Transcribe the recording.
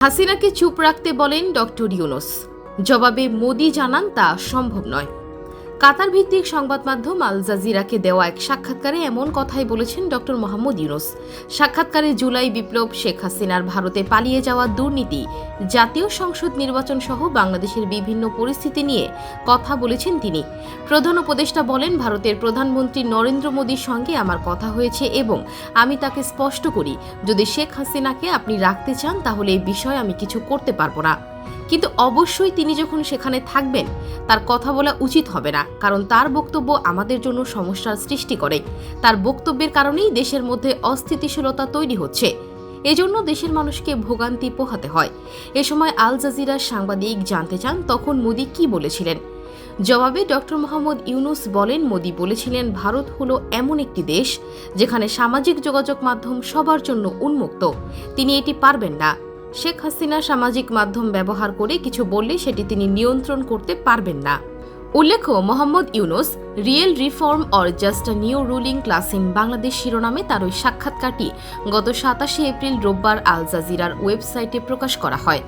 হাসিনাকে চুপ রাখতে বলেন ডক্টর ইউনূস। জবাবে মোদি জানান তা সম্ভব নয়। কাতার ভিত্তিক সংবাদ মাধ্যম আল জাজিরাকে দেওয়া এক সাক্ষাৎকারে এমন কথাই বলেছেন ডক্টর মোহাম্মদ ইউনূস। সাক্ষাৎকারে জুলাই বিপ্লব, শেখ হাসিনার ভারতে পালিয়ে যাওয়া দুর্নীতি, জাতীয় সংসদ নির্বাচন সহ বাংলাদেশের বিভিন্ন পরিস্থিতি নিয়ে কথা বলেছেন তিনি। প্রধান উপদেষ্টা বলেন, ভারতের প্রধানমন্ত্রী নরেন্দ্র মোদীর সঙ্গে আমার কথা হয়েছে এবং আমি তাকে স্পষ্ট করি, যদি শেখ হাসিনাকে আপনি রাখতে চান তাহলে এই বিষয়ে আমি কিছু করতে পারবো না। কিন্তু অবশ্যই তিনি যখন সেখানে থাকবেন তার কথা বলা উচিত হবে না, কারণ তার বক্তব্য আমাদের জন্য সমস্যার সৃষ্টি করে। তার বক্তব্যের কারণেই দেশের মধ্যে অস্থিতিশীলতা তৈরি হচ্ছে। এজন্য দেশের মানুষকে ভোগান্তি পোহাতে হয়। এ সময় আল জাজিরার সাংবাদিক জানতে চান তখন মোদি কি বলেছিলেন। জবাবে ডক্টর মোহাম্মদ ইউনূস বলেন, মোদি বলেছিলেন, ভারত হলো এমন একটি দেশ যেখানে সামাজিক যোগাযোগ মাধ্যম সবার জন্য উন্মুক্ত। তিনি এটি পারবেন না। শেখ হাসিনা সামাজিক মাধ্যম ব্যবহার করে কিছু বললে সেটি তিনি নিয়ন্ত্রণ করতে পারবেন না। উল্লেখ্য, Mohammad Yunus real reform or just a new ruling class in Bangladesh শিরোনামে তার ওই সাক্ষাৎকারটি গত 27 এপ্রিল রোববার আল জাজিরার ওয়েবসাইটে প্রকাশ করা হয়।